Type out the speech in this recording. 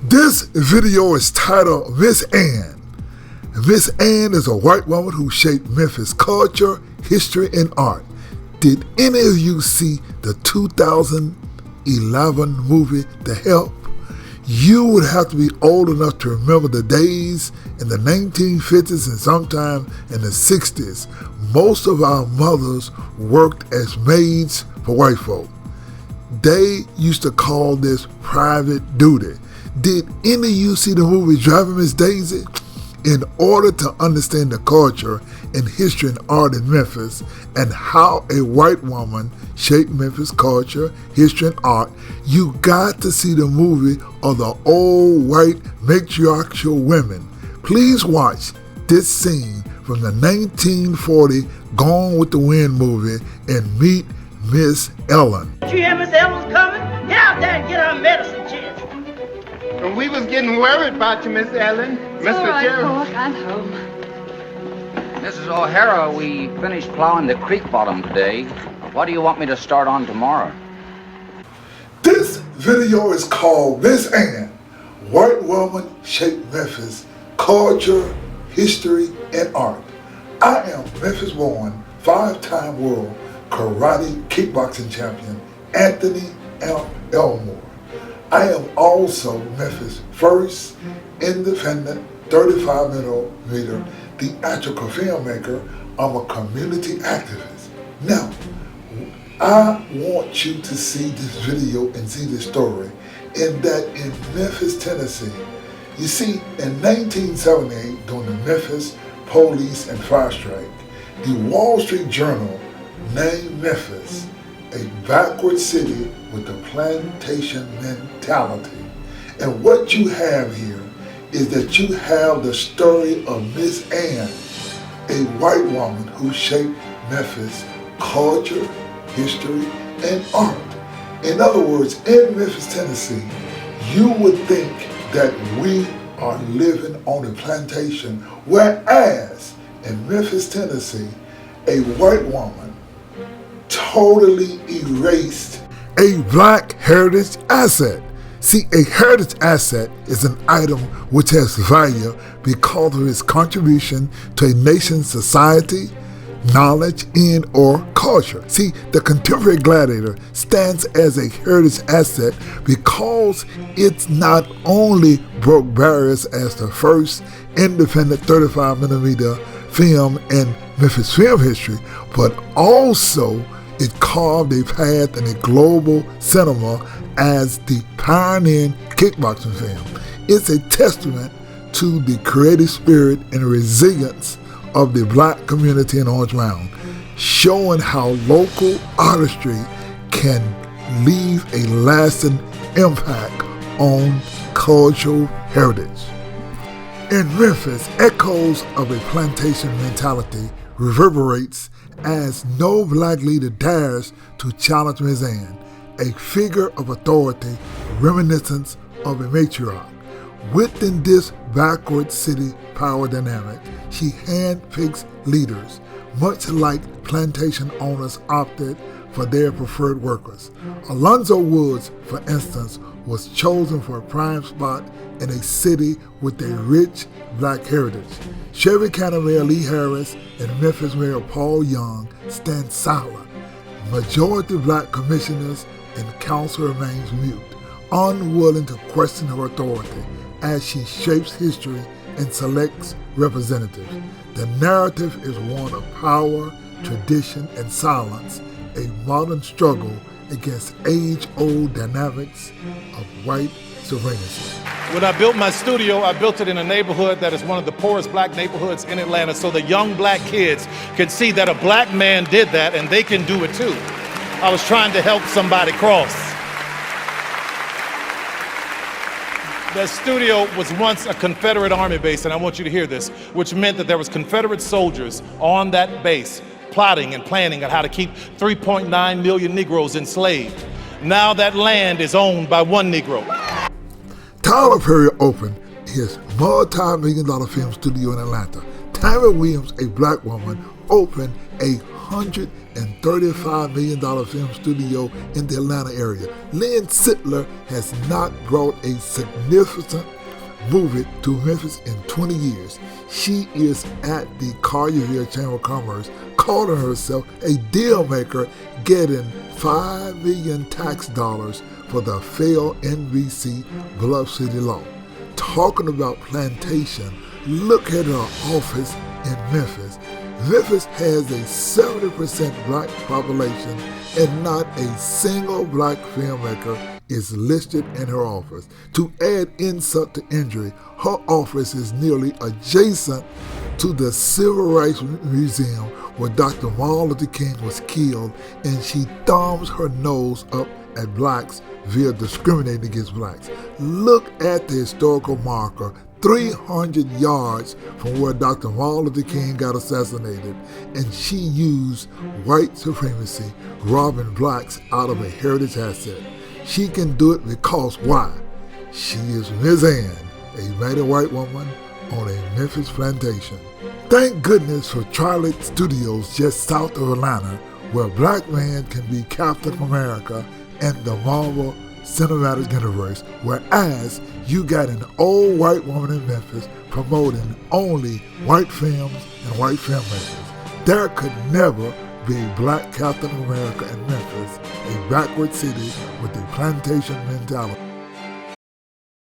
This video is titled Miss Ann. Miss Ann is a white woman who shaped Memphis culture, history, and art. Did any of you see the 2011 movie The Help? You would have to be old enough to remember the days in the 1950s and sometime in the 60s. Most of our mothers worked as maids for white folk. They used to call this private duty. Did any of you see the movie Driving Miss Daisy? In order to understand the culture and history and art in Memphis and how a white woman shaped Memphis culture, history, and art, you got to see the movie of the old white matriarchal women. Please watch this scene from the 1940 Gone with the Wind movie and meet Miss Ellen. Did you hear Miss Ellen's coming? Get out there and get our medicine chest. And we was getting worried about you, Miss Ellen. Mr. Jerry. I'm home. Mrs. O'Hara, we finished plowing the creek bottom today. What do you want me to start on tomorrow? This video is called Miss Ann, White Woman Shaped Memphis, Culture, History, and Art. I am Memphis-born, 5-time world karate kickboxing champion Anthony Elmore. I am also Memphis' first independent 35mm theatrical filmmaker. I'm a community activist. Now, I want you to see this video and see this story in that in Memphis, Tennessee, you see, in 1978, during the Memphis police and fire strike, the Wall Street Journal named Memphis a backward city with a plantation mentality. And what you have here is that you have the story of Miss Ann, a white woman who shaped Memphis culture, history, and art. In other words, in Memphis, Tennessee, you would think that we are living on a plantation, whereas in Memphis, Tennessee, a white woman totally erased a black heritage asset. See, a heritage asset is an item which has value because of its contribution to a nation's society, knowledge, and or culture. See, the Contemporary Gladiator stands as a heritage asset because it's not only broke barriers as the first independent 35mm film in Memphis film history, but also it carved a path in a global cinema as the pioneering kickboxing film. It's a testament to the creative spirit and resilience of the black community in Orange Mound, showing how local artistry can leave a lasting impact on cultural heritage. In Memphis, echoes of a plantation mentality reverberates as no black leader dares to challenge Miss Ann, a figure of authority reminiscent of a matriarch. Within this backward city power dynamic, she handpicks leaders, much like plantation owners opted for their preferred workers. Alonzo Woods, for instance, was chosen for a prime spot in a city with a rich black heritage. Shelby County Mayor Lee Harris and Memphis Mayor Paul Young stand silent. Majority black commissioners and council remains mute, unwilling to question her authority as she shapes history and selects representatives. The narrative is one of power, tradition, and silence, a modern struggle against age-old dynamics of white supremacy. When I built my studio, I built it in a neighborhood that is one of the poorest black neighborhoods in Atlanta, so the young black kids could see that a black man did that and they can do it too. I was trying to help somebody cross. The studio was once a Confederate Army base, and I want you to hear this, which meant that there was Confederate soldiers on that base plotting and planning on how to keep 3.9 million Negroes enslaved. Now that land is owned by one Negro. Tyler Perry opened his multi-million-dollar film studio in Atlanta. Tammy Williams, a black woman, opened a $100 and $35 million film studio in the Atlanta area. Lynn Sittler has not brought a significant movie to Memphis in 20 years. She is at the Collierville Chamber of Commerce, calling herself a deal maker, getting $5 million tax dollars for the failed NBC Bluff City law. Talking about plantation, look at her office in Memphis. Memphis has a 70% black population and not a single black filmmaker is listed in her office. To add insult to injury, her office is nearly adjacent to the Civil Rights Museum where Dr. Martin Luther King was killed, and she thumbs her nose up at blacks via discriminating against blacks. Look at the historical marker 300 yards from where Dr. Martin Luther King got assassinated, and she used white supremacy, robbing blacks out of a heritage asset. She can do it because why? She is Ms. Ann, a married white woman on a Memphis plantation. Thank goodness for Charlotte Studios just south of Atlanta, where a black man can be Captain America in the Marvel Cinematic Universe, whereas you got an old white woman in Memphis promoting only white films and white filmmakers. There could never be a black Captain America in Memphis, a backward city with a plantation mentality.